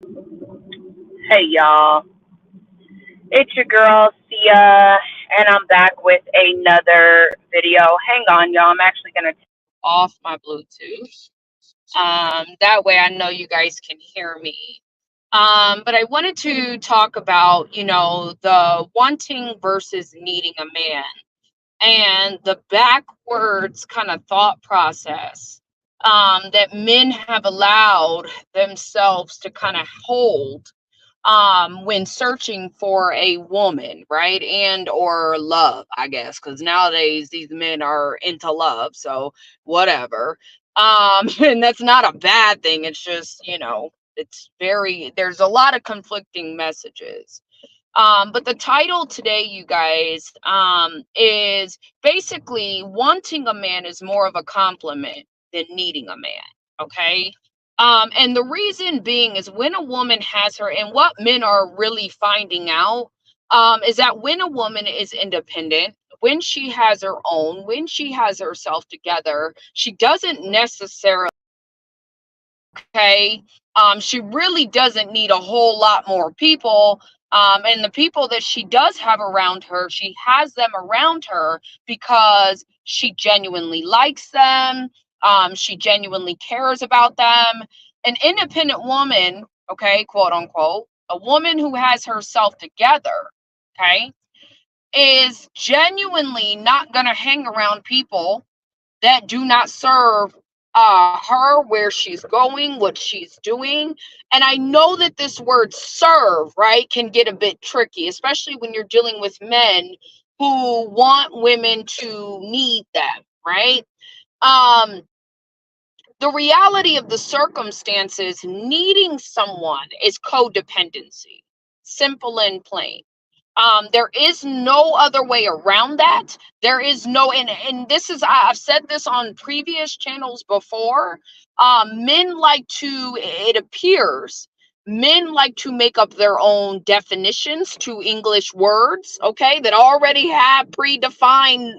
Hey y'all, it's your girl Sia, and I'm back with another video. Hang on, y'all. I'm actually gonna take off my Bluetooth. That way I know you guys can hear me. But I wanted to talk about, the wanting versus needing a man and the backwards kind of thought process that men have allowed themselves to kind of hold when searching for a woman, right? And or love, I guess, because nowadays these men are into love, so whatever. And that's not a bad thing. It's just, there's a lot of conflicting messages. But the title today, you guys, is basically wanting a man is more of a compliment than needing a man. Okay. And the reason being is when a woman has her, and what men are really finding out, is that when a woman is independent, when she has her own, when she has herself together, she doesn't necessarily, okay, she really doesn't need a whole lot more people. And the people that she does have around her, she has them around her because she genuinely likes them. She genuinely cares about them. An independent woman, okay, quote unquote, a woman who has herself together, okay, is genuinely not going to hang around people that do not serve her, where she's going, what she's doing. And I know that this word serve, right, can get a bit tricky, especially when you're dealing with men who want women to need them, right? Um, the reality of the circumstances, needing someone is codependency, simple and plain. There is no other way around that. There is no, and this is, I've said this on previous channels before. Men like to, it appears, men like to make up their own definitions to English words, okay, that already have predefined,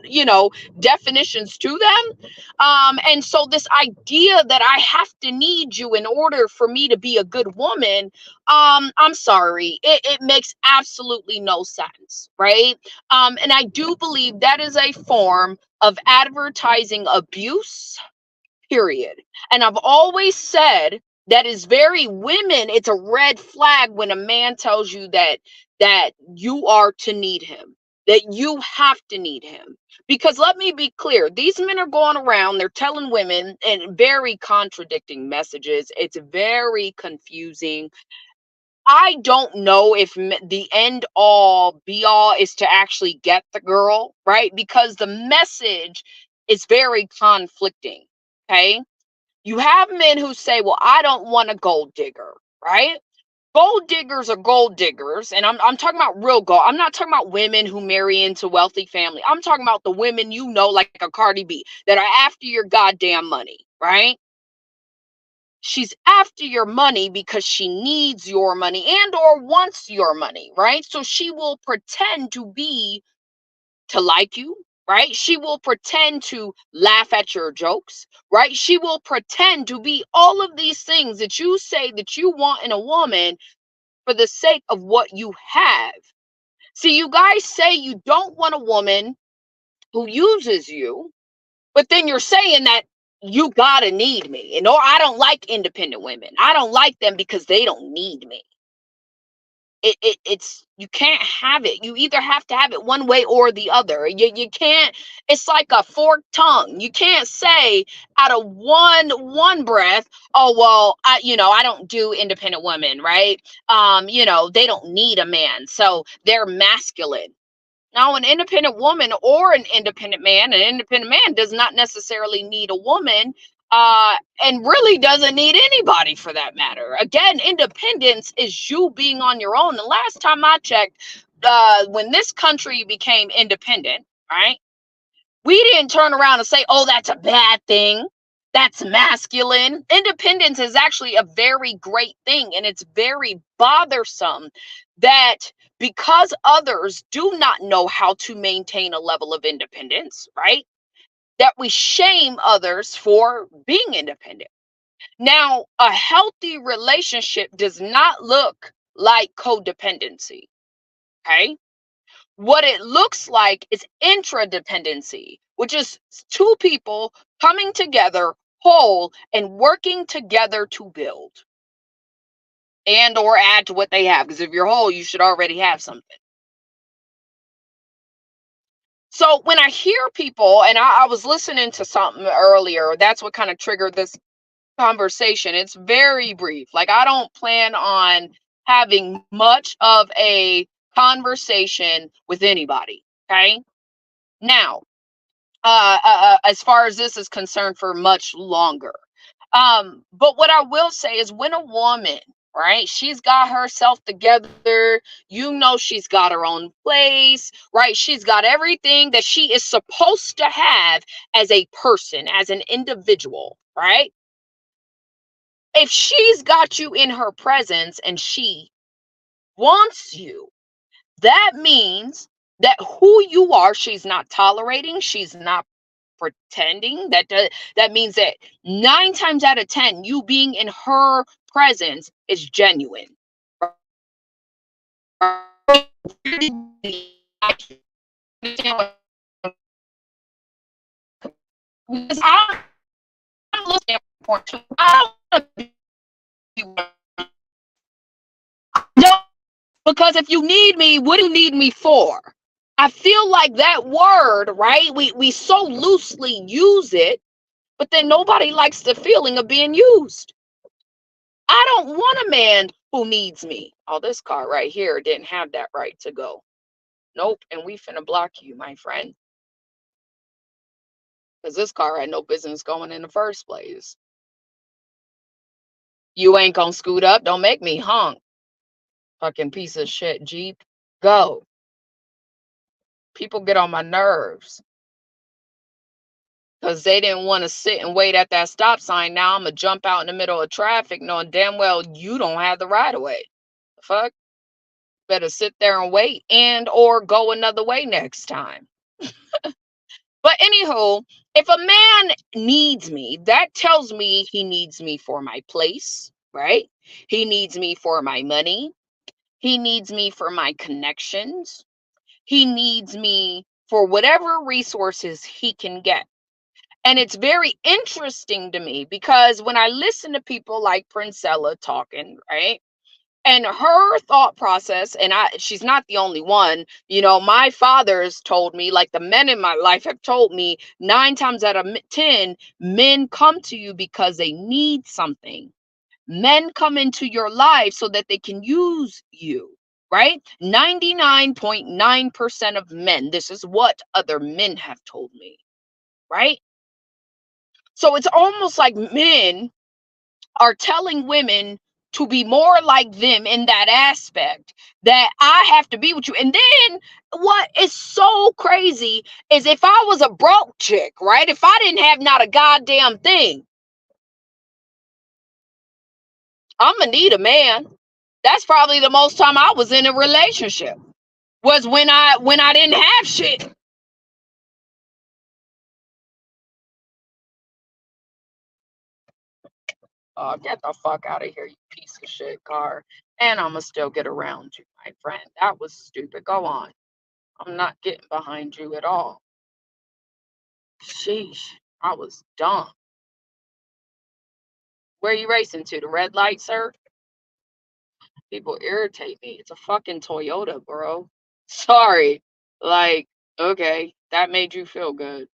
definitions to them. And so this idea that I have to need you in order for me to be a good woman, I'm sorry, it makes absolutely no sense, right? And I do believe that is a form of advertising abuse, period. And I've always said that is very women, it's a red flag when a man tells you that you are to need him, that you have to need him. Because let me be clear, these men are going around, they're telling women and very contradicting messages. It's very confusing. I don't know if the end all be all is to actually get the girl, right? Because the message is very conflicting. Okay. You have men who say, well, I don't want a gold digger, right? Gold diggers are gold diggers. And I'm talking about real gold. I'm not talking about women who marry into wealthy family. I'm talking about the women, like a Cardi B, that are after your goddamn money, right? She's after your money because she needs your money and or wants your money, right? So she will pretend to like you, right? She will pretend to laugh at your jokes, right? She will pretend to be all of these things that you say that you want in a woman for the sake of what you have. See, you guys say you don't want a woman who uses you, but then you're saying that you gotta need me. And or I don't like independent women. I don't like them because they don't need me. It's you can't have it. You either have to have it one way or the other. You can't, it's like a forked tongue. You can't say out of one breath, oh well, I don't do independent women, right? They don't need a man, so they're masculine. Now, an independent woman or an independent man does not necessarily need a woman, and really doesn't need anybody for that matter. Again, independence is you being on your own. The last time I checked, when this country became independent, right, we didn't turn around and say, oh, that's a bad thing. That's masculine. Independence is actually a very great thing. And it's very bothersome that because others do not know how to maintain a level of independence, right? That we shame others for being independent. Now, a healthy relationship does not look like codependency. Okay. What it looks like is intradependency, which is two people coming together whole and working together to build and or add to what they have. Because if you're whole, you should already have something. So when I hear people, and I was listening to something earlier, that's what kind of triggered this conversation. It's very brief. Like, I don't plan on having much of a conversation with anybody. Okay. Now, as far as this is concerned, for much longer. But what I will say is, when a woman, right, she's got herself together, she's got her own place, right? She's got everything that she is supposed to have as a person, as an individual, right? If she's got you in her presence and she wants you, that means that who you are, she's not tolerating, she's not pretending. That means that 9 times out of 10, you being in her presence is genuine. Because I'm looking for no, because if you need me, what do you need me for? I feel like that word, right? We so loosely use it, but then nobody likes the feeling of being used. I don't want a man who needs me. Oh, this car right here didn't have that right to go. Nope, and we finna block you, my friend. Because this car had no business going in the first place. You ain't gonna scoot up. Don't make me honk. Fucking piece of shit Jeep. Go. People get on my nerves. Because they didn't want to sit and wait at that stop sign. Now I'm going to jump out in the middle of traffic knowing damn well you don't have the right of way. The fuck? Better sit there and wait and or go another way next time. But anywho, if a man needs me, that tells me he needs me for my place, right? He needs me for my money. He needs me for my connections. He needs me for whatever resources he can get. And it's very interesting to me because when I listen to people like Princella talking, right? And her thought process, and she's not the only one. My father's told me, like the men in my life have told me, 9 times out of 10, men come to you because they need something. Men come into your life so that they can use you, right? 99.9% of men, this is what other men have told me, right? So it's almost like men are telling women to be more like them in that aspect, that I have to be with you. And then what is so crazy is, if I was a broke chick, right? If I didn't have not a goddamn thing, I'm gonna need a man. That's probably the most time I was in a relationship, was when I didn't have shit. Oh, get the fuck out of here, you piece of shit car. And I'ma still get around you, my friend. That was stupid. Go on. I'm not getting behind you at all. Sheesh. I was dumb. Where you racing to? The red light, sir? People irritate me. It's a fucking Toyota, bro. Sorry. Like, okay, that made you feel good.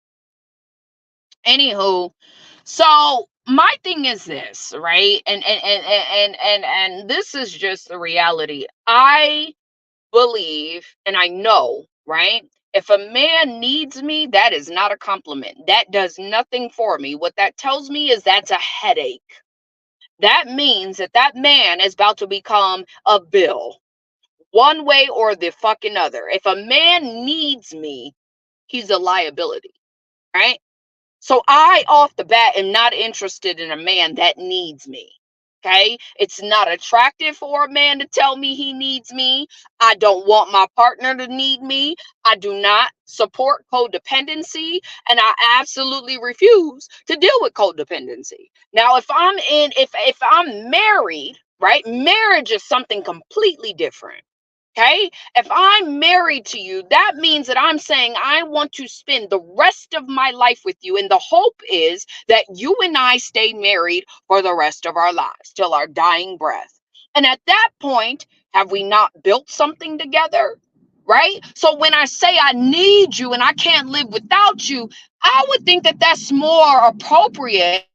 Anywho, so my thing is this, right? And this is just the reality. I believe and I know, right? If a man needs me, that is not a compliment. That does nothing for me. What that tells me is that's a headache. That means that that man is about to become a bill, one way or the fucking other. If a man needs me, he's a liability, right? So I, off the bat, am not interested in a man that needs me. Okay. It's not attractive for a man to tell me he needs me. I don't want my partner to need me. I do not support codependency. And I absolutely refuse to deal with codependency. Now, if I'm married, right? Marriage is something completely different. Okay. If I'm married to you, that means that I'm saying I want to spend the rest of my life with you. And the hope is that you and I stay married for the rest of our lives till our dying breath. And at that point, have we not built something together? Right. So when I say I need you and I can't live without you, I would think that that's more appropriate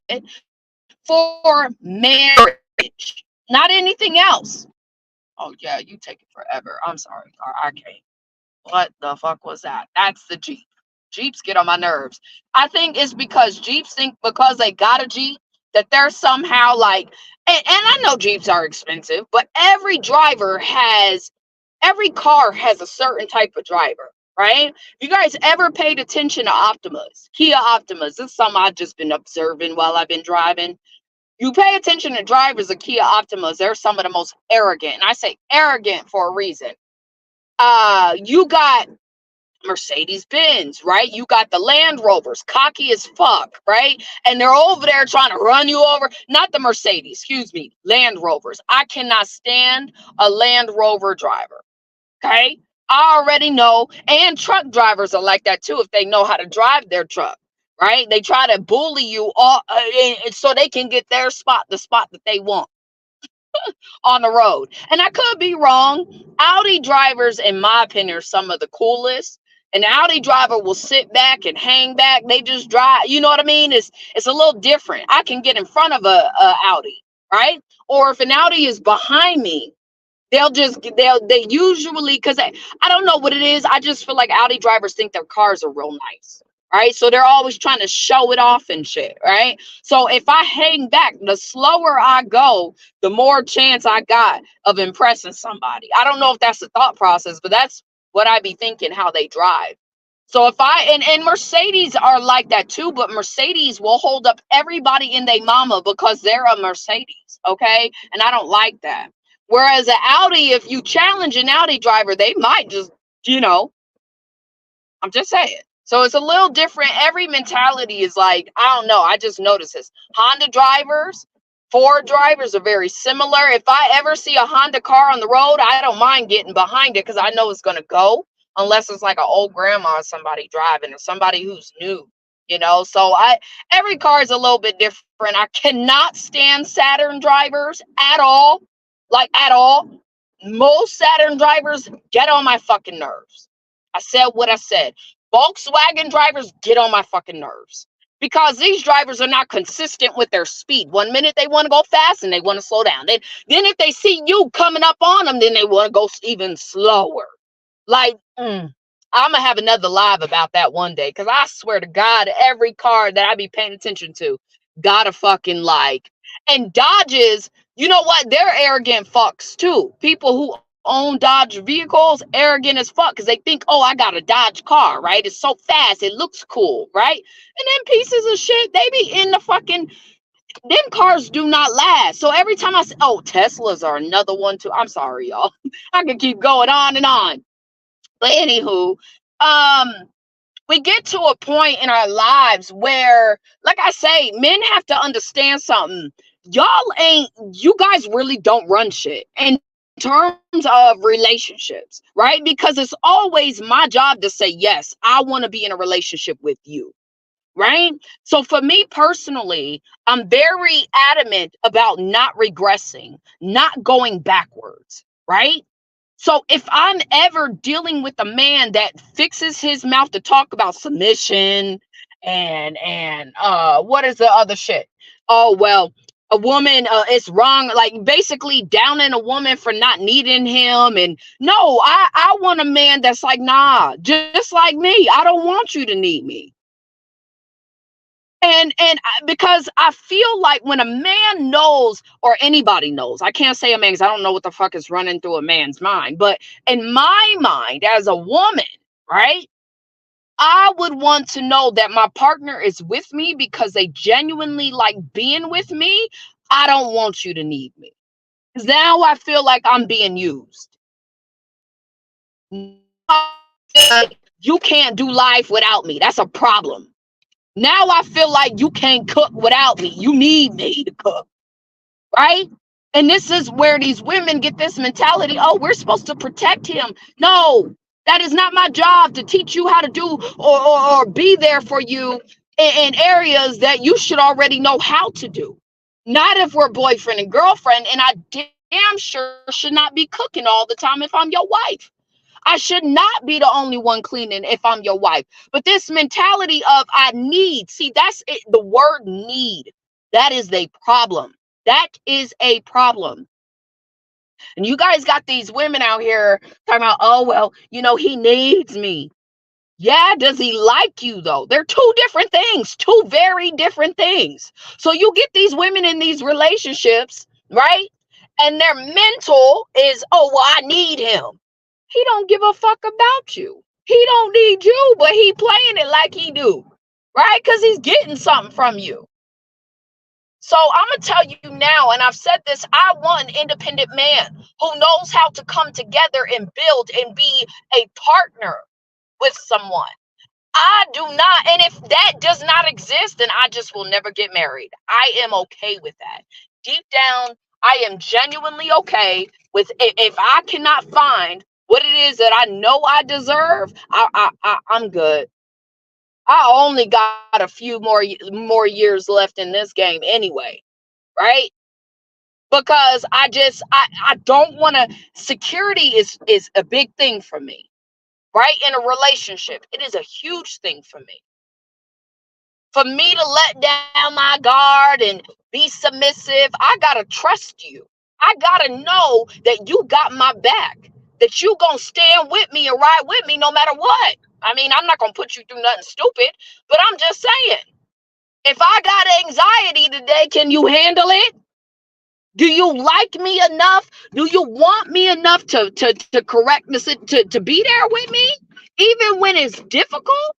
for marriage, not anything else. Oh yeah, you take it forever. I'm sorry, car. I can't. What the fuck was that? That's the Jeep. Jeeps get on my nerves. I think it's because Jeeps think because they got a Jeep that they're somehow like, and I know Jeeps are expensive, but every car has a certain type of driver, right? You guys ever paid attention to Optimas, Kia Optimas? This is something I've just been observing while I've been driving. You pay attention to drivers of Kia Optimas, they're some of the most arrogant. And I say arrogant for a reason. You got Mercedes Benz, right? You got the Land Rovers, cocky as fuck, right? And they're over there trying to run you over. Not the Mercedes, excuse me, Land Rovers. I cannot stand a Land Rover driver. Okay. I already know. And truck drivers are like that too if they know how to drive their truck, right? They try to bully you all so they can get their spot, the spot that they want on the road. And I could be wrong. Audi drivers, in my opinion, are some of the coolest. An Audi driver will sit back and hang back. They just drive. You know what I mean? It's a little different. I can get in front of a Audi, right? Or if an Audi is behind me, they usually, because I don't know what it is. I just feel like Audi drivers think their cars are real nice, right? So they're always trying to show it off and shit, right? So if I hang back, the slower I go, the more chance I got of impressing somebody. I don't know if that's the thought process, but that's what I be thinking how they drive. So if and Mercedes are like that too, but Mercedes will hold up everybody in their mama because they're a Mercedes, okay? And I don't like that. Whereas an Audi, if you challenge an Audi driver, they might just, I'm just saying. So it's a little different. Every mentality is like, I don't know. I just noticed this. Honda drivers, Ford drivers are very similar. If I ever see a Honda car on the road, I don't mind getting behind it because I know it's going to go, unless it's like an old grandma or somebody driving or somebody who's new, So every car is a little bit different. I cannot stand Saturn drivers at all. Like at all. Most Saturn drivers get on my fucking nerves. I said what I said. Volkswagen drivers get on my fucking nerves because these drivers are not consistent with their speed. 1 minute they want to go fast and they want to slow down. Then if they see you coming up on them, then they want to go even slower. Like, I'm going to have another live about that one day because I swear to God, every car that I be paying attention to got a fucking like. And Dodges, you know what? They're arrogant fucks too. People who own Dodge vehicles, arrogant as fuck because they think, oh, I got a Dodge car, right? It's so fast. It looks cool, right? And then pieces of shit, they be in the fucking, them cars do not last. So every time I say, oh, Teslas are another one too. I'm sorry, y'all. I can keep going on and on. But anywho, we get to a point in our lives where, like I say, men have to understand something. You guys really don't run shit in terms of relationships, right? Because it's always my job to say, yes, I want to be in a relationship with you, right? So for me personally, I'm very adamant about not regressing, not going backwards, right? So if I'm ever dealing with a man that fixes his mouth to talk about submission and what is the other shit? Oh well, a woman is wrong, like basically downing a woman for not needing him. And no, I want a man that's like, nah, just like me. I don't want you to need me. Because I feel like when a man knows, or anybody knows, I can't say a man because I don't know what the fuck is running through a man's mind, but in my mind as a woman, right, I would want to know that my partner is with me because they genuinely like being with me. I don't want you to need me. Because now I feel like I'm being used. You can't do life without me. That's a problem. Now I feel like you can't cook without me. You need me to cook, right? And this is where these women get this mentality. Oh, we're supposed to protect him. No, that is not my job to teach you how to do or be there for you in areas that you should already know how to do. Not if we're boyfriend and girlfriend. And I damn sure should not be cooking all the time if I'm your wife. I should not be the only one cleaning if I'm your wife. But this mentality of I need, see, that's it, the word need. That is a problem. That is a problem. And you guys got these women out here talking about, oh, well, he needs me. Yeah, does he like you though? They're two different things, two very different things. So you get these women in these relationships, right? And their mental is, oh, well, I need him. He don't give a fuck about you. He don't need you, but he playing it like he do, right? Because he's getting something from you. So I'm going to tell you now, and I've said this, I want an independent man who knows how to come together and build and be a partner with someone. I do not, and if that does not exist, then I just will never get married. I am okay with that. Deep down, I am genuinely okay with if I cannot find what it is that I know I deserve, I'm good. I only got a few more years left in this game anyway, right? Because I don't want to. Security is a big thing for me, right? In a relationship, it is a huge thing for me. For me to let down my guard and be submissive, I gotta trust you. I gotta know that you got my back, that you gonna stand with me and ride with me no matter what. I mean, I'm not gonna put you through nothing stupid, but I'm just saying, if I got anxiety today, can you handle it? Do you like me enough? Do you want me enough to correct this, to be there with me, even when it's difficult?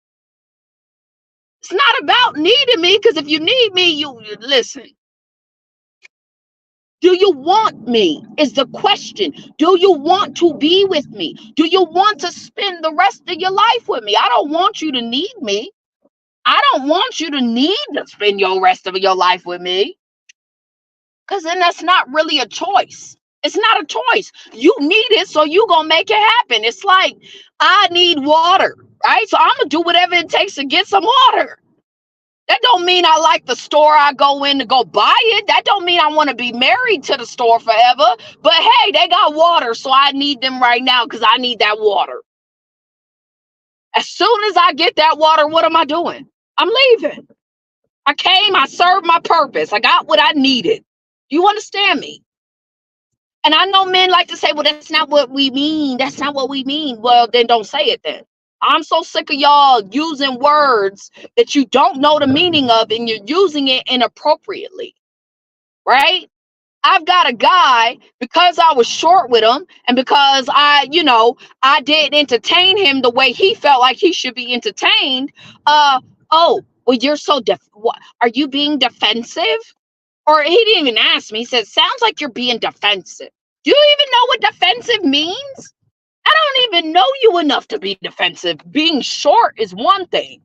It's not about needing me, because if you need me, you listen. Do you want me is the question. Do you want to be with me? Do you want to spend the rest of your life with me? I don't want you to need me. I don't want you to need to spend your rest of your life with me, because then that's not really a choice. It's not a choice. You need it, so you gonna make it happen. It's like, I need water, right? So I'm gonna do whatever it takes to get some water. That don't mean I like the store I go in to go buy it. That don't mean I want to be married to the store forever. But hey, they got water, so I need them right now because I need that water. As soon as I get that water, what am I doing? I'm leaving. I came, I served my purpose. I got what I needed. You understand me? And I know men like to say, well, that's not what we mean. That's not what we mean. Well, then don't say it then. I'm so sick of y'all using words that you don't know the meaning of, and you're using it inappropriately, right? I've got a guy, because I was short with him and because I didn't entertain him the way he felt like he should be entertained. Oh, well, you're so what? Are you being defensive? Or he didn't even ask me. He said, sounds like you're being defensive. Do you even know what defensive means? I don't even know you enough to be defensive. Being short is one thing.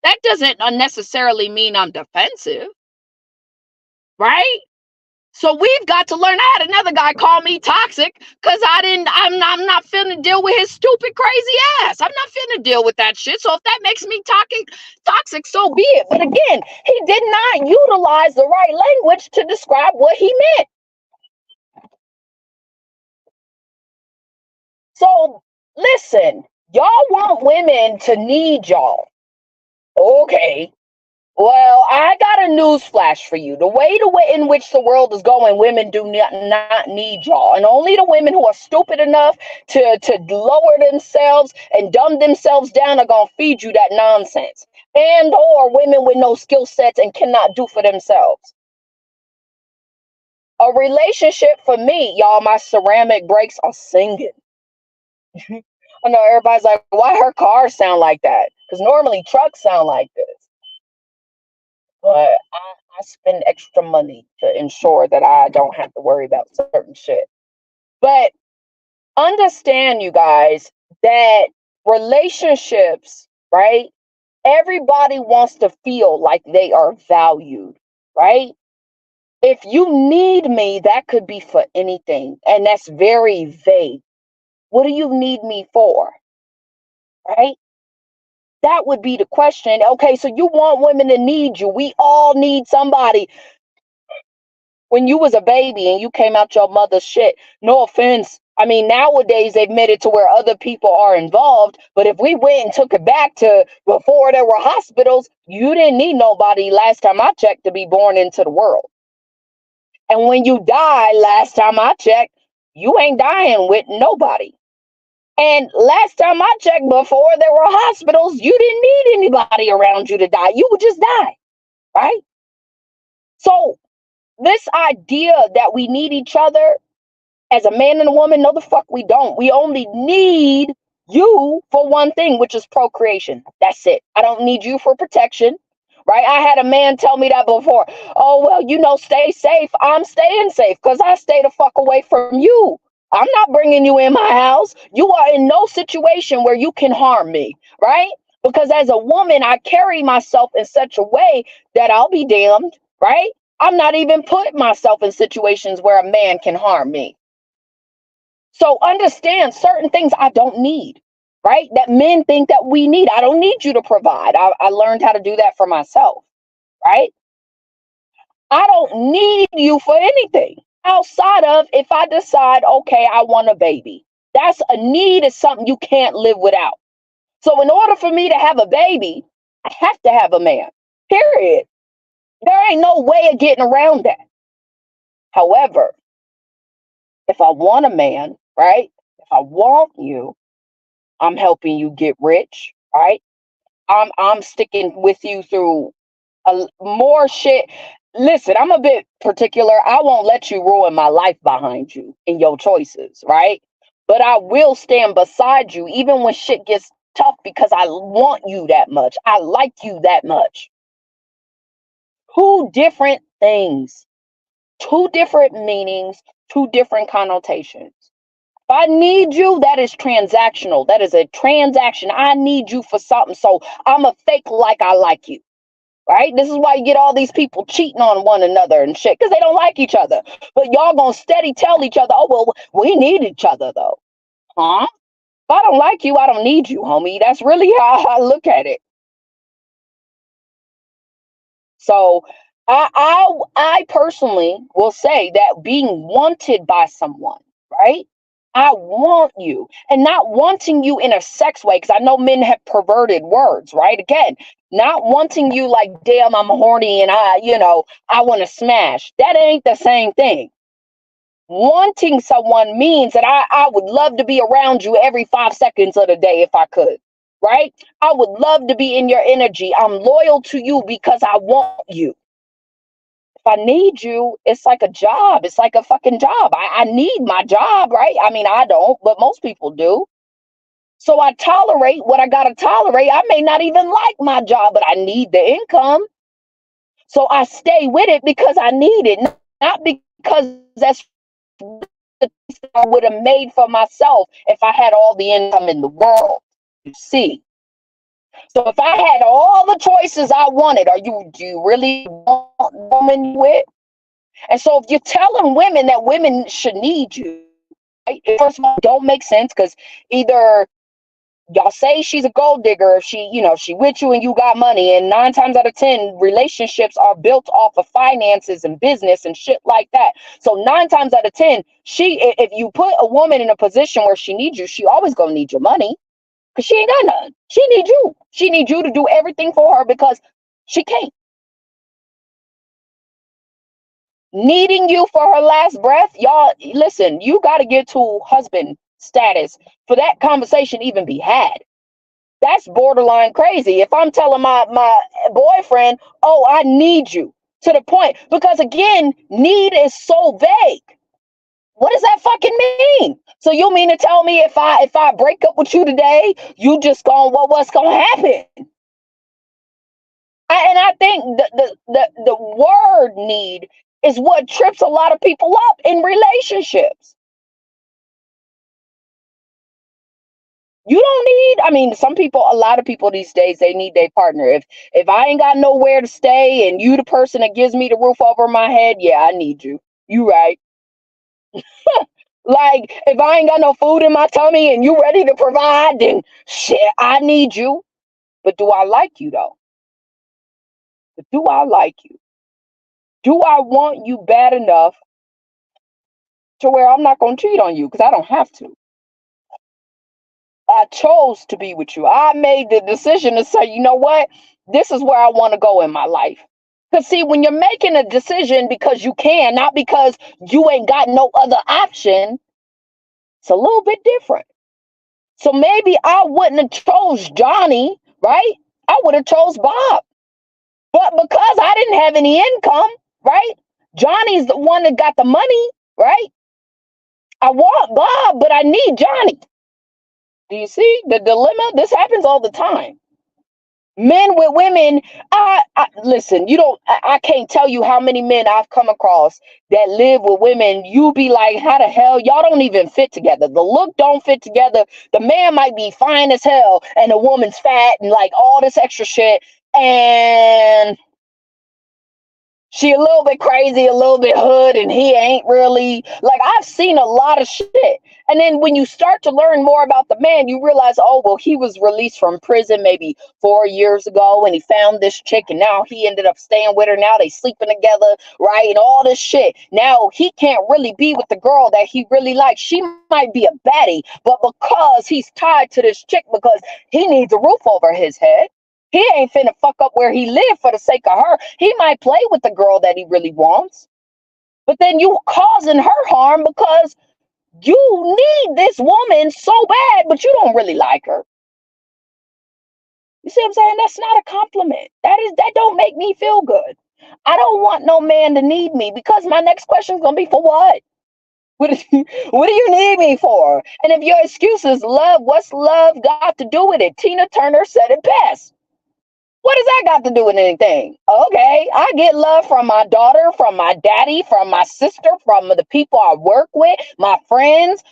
That doesn't necessarily mean I'm defensive, right? So we've got to learn. I had another guy call me toxic because I'm not finna deal with his stupid, crazy ass. I'm not finna deal with that shit. So if that makes me toxic, so be it. But again, he did not utilize the right language to describe what he meant. So listen, y'all want women to need y'all. Okay. Well, I got a news flash for you. The way in which the world is going, women do not need y'all. And only the women who are stupid enough to lower themselves and dumb themselves down are going to feed you that nonsense. And or women with no skill sets and cannot do for themselves. A relationship for me, y'all, my ceramic brakes are singing. I know everybody's like, why her cars sound like that? Because normally trucks sound like this. But I spend extra money to ensure that I don't have to worry about certain shit. But understand, you guys, that relationships, right? Everybody wants to feel like they are valued, right? If you need me, that could be for anything. And that's very vague. What do you need me for? Right? That would be the question. Okay, so you want women to need you. We all need somebody. When you was a baby and you came out your mother's shit, no offense. I mean, nowadays they've made it to where other people are involved. But if we went and took it back to before there were hospitals, you didn't need nobody last time I checked to be born into the world. And when you die, last time I checked, you ain't dying with nobody. And last time I checked, before there were hospitals, you didn't need anybody around you to die. You would just die, right? So this idea that we need each other as a man and a woman, no, the fuck we don't. We only need you for one thing, which is procreation. That's it. I don't need you for protection, right? I had a man tell me that before. Oh, well, stay safe. I'm staying safe because I stay the fuck away from you. I'm not bringing you in my house. You are in no situation where you can harm me, right? Because as a woman, I carry myself in such a way that I'll be damned, right? I'm not even putting myself in situations where a man can harm me. So understand certain things I don't need, right? That men think that we need. I don't need you to provide. I learned how to do that for myself, right? I don't need you for anything outside of if I decide, okay, I want a baby. That's a need, is something you can't live without. So in order for me to have a baby, I have to have a man, period. There ain't no way of getting around that. However, if I want a man, right? If I want you, I'm helping you get rich, right? I'm sticking with you through more shit. Listen, I'm a bit particular. I won't let you ruin my life behind you in your choices, right? But I will stand beside you even when shit gets tough because I want you that much. I like you that much. Two different things, two different meanings, two different connotations. If I need you, that is transactional. That is a transaction. I need you for something. So I'm a fake like I like you. Right? This is why you get all these people cheating on one another and shit, because they don't like each other. But y'all gonna steady tell each other, oh, well, we need each other though. Huh? If I don't like you, I don't need you, homie. That's really how I look at it. So I personally will say that being wanted by someone, right? I want you, and not wanting you in a sex way, because I know men have perverted words, right? Again, not wanting you like, damn, I'm horny and I want to smash. That ain't the same thing. Wanting someone means that I would love to be around you every 5 seconds of the day if I could, right? I would love to be in your energy. I'm loyal to you because I want you. If I need you, it's like a job. It's like a fucking job. I need my job, right? I mean, I don't, but most people do. So I tolerate what I got to tolerate. I may not even like my job, but I need the income. So I stay with it because I need it, not because that's the things I would have made for myself if I had all the income in the world. You see? So if I had all the choices I wanted, do you really want the woman you with? And so if you're telling women that women should need you, right, first of all, don't make sense, because either y'all say she's a gold digger if she with you and you got money, and 9 times out of 10 relationships are built off of finances and business and shit like that. So 9 times out of 10, if you put a woman in a position where she needs you, she always gonna need your money, because she ain't got none. She needs you. She needs you to do everything for her because she can't. Needing you for her last breath, y'all, listen, you got to get to husband status for that conversation even be had. That's borderline crazy. If I'm telling my boyfriend, oh, I need you, to the point, because again, need is so vague. What does that fucking mean? So you mean to tell me if I break up with you today, you just what's gonna happen? And I think the word need is what trips a lot of people up in relationships. You don't need, I mean, some people, a lot of people these days, they need their partner. If I ain't got nowhere to stay and you the person that gives me the roof over my head, yeah, I need you. You right. Like if I ain't got no food in my tummy and you ready to provide, then shit, I need you. But do I like you though? But do I like you? Do I want you bad enough to where I'm not gonna cheat on you? Because I don't have to. I chose to be with you. I made the decision to say, you know what? This is where I want to go in my life. Because, see, when you're making a decision because you can, not because you ain't got no other option, it's a little bit different. So maybe I wouldn't have chose Johnny, right? I would have chose Bob. But because I didn't have any income, right? Johnny's the one that got the money, right? I want Bob, but I need Johnny. Do you see the dilemma? This happens all the time. Men with women, I listen, you don't, I can't tell you how many men I've come across that live with women. You be like, how the hell y'all don't even fit together? The look don't fit together. The man might be fine as hell and the woman's fat and like all this extra shit. And she a little bit crazy, a little bit hood, and he ain't really. Like, I've seen a lot of shit. And then when you start to learn more about the man, you realize, oh, well, he was released from prison maybe 4 years ago, and he found this chick, and now he ended up staying with her. Now they sleeping together, right? And all this shit. Now he can't really be with the girl that he really likes. She might be a baddie, but because he's tied to this chick, because he needs a roof over his head, he ain't finna fuck up where he live for the sake of her. He might play with the girl that he really wants, but then you causing her harm because you need this woman so bad, but you don't really like her. You see what I'm saying? That's not a compliment. That don't make me feel good. I don't want no man to need me, because my next question is gonna be, for what? What do you need me for? And if your excuse is love, what's love got to do with it? Tina Turner said it best. What does that got to do with anything? Okay, I get love from my daughter, from my daddy, from my sister, from the people I work with, my friends.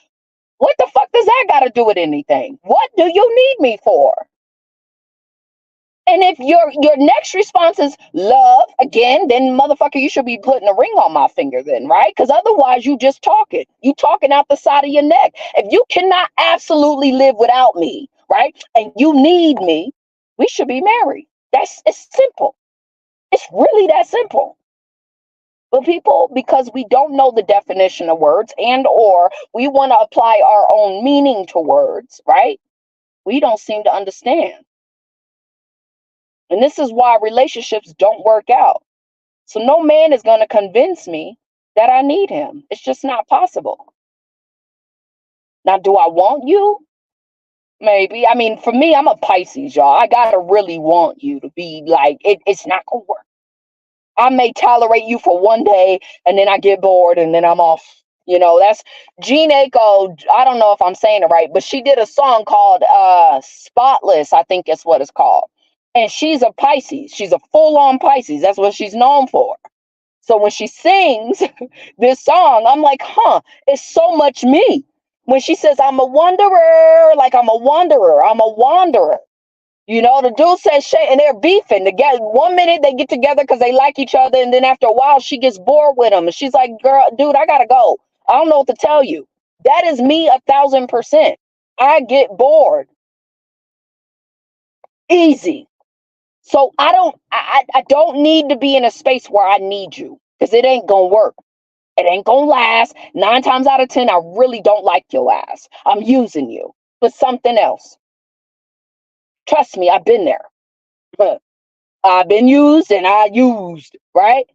What the fuck does that got to do with anything? What do you need me for? And if your next response is love, again, then motherfucker, you should be putting a ring on my finger then, right? Because otherwise you just talking. You talking out the side of your neck. If you cannot absolutely live without me, right? And you need me, we should be married. It's simple. It's really that simple. But people, because we don't know the definition of words, and or we want to apply our own meaning to words, right? We don't seem to understand. And this is why relationships don't work out. So no man is going to convince me that I need him. It's just not possible. Now, do I want you? Maybe. I mean, for me, I'm a Pisces, y'all. I got to really want you to be like, it's not going to work. I may tolerate you for one day and then I get bored and then I'm off. You know, that's Jean Aiko. I don't know if I'm saying it right, but she did a song called Spotless, I think is what it's called. And she's a Pisces. She's a full-on Pisces. That's what she's known for. So when she sings this song, I'm like, huh, it's so much me. When she says, I'm a wanderer, like I'm a wanderer, I'm a wanderer. You know, the dude says shit and they're beefing. Together, 1 minute they get together because they like each other, and then after a while she gets bored with him, and she's like, "Girl, dude, I gotta go. I don't know what to tell you." That is me 1,000%. I get bored easy, so I don't need to be in a space where I need you, because it ain't gonna work. It ain't gonna last. 9 times out of 10, I really don't like your ass. I'm using you for something else. Trust me, I've been there. I've been used and I used, right?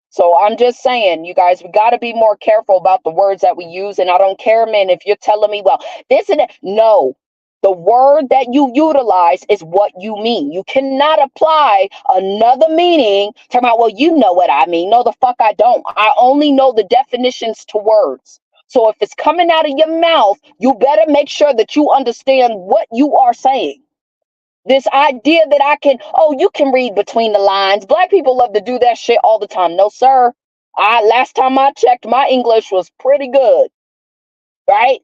So I'm just saying, you guys, we got to be more careful about the words that we use. And I don't care, man, if you're telling me, well, this and that. No, the word that you utilize is what you mean. You cannot apply another meaning to about, well, you know what I mean. No, the fuck I don't. I only know the definitions to words. So if it's coming out of your mouth, you better make sure that you understand what you are saying. This idea that I can, oh, you can read between the lines. Black people love to do that shit all the time. No, sir. Last time I checked, my English was pretty good, right?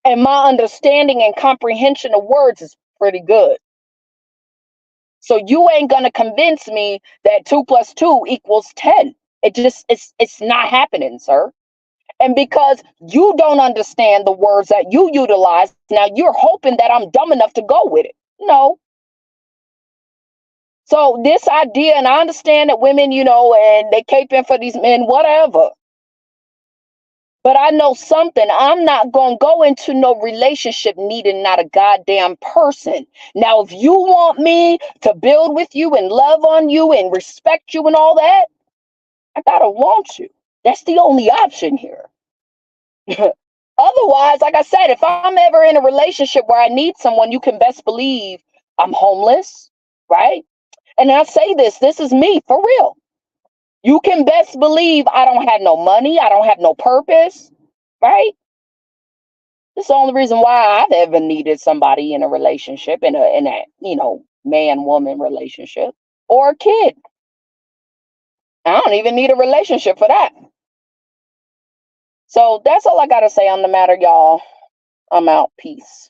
And my understanding and comprehension of words is pretty good. So you ain't gonna convince me that 2 + 2 = 10. It's not happening, sir. And because you don't understand the words that you utilize, now you're hoping that I'm dumb enough to go with it. No. So this idea, and I understand that women, and they cape in for these men, whatever. But I know something. I'm not going to go into no relationship needing not a goddamn person. Now, if you want me to build with you and love on you and respect you and all that, I got to want you. That's the only option here. Otherwise, like I said, if I'm ever in a relationship where I need someone, you can best believe I'm homeless, right? And I say this is me for real. You can best believe I don't have no money. I don't have no purpose, right? It's the only reason why I've ever needed somebody in a relationship, in a man-woman relationship, or a kid. I don't even need a relationship for that. So that's all I got to say on the matter, y'all. I'm out. Peace.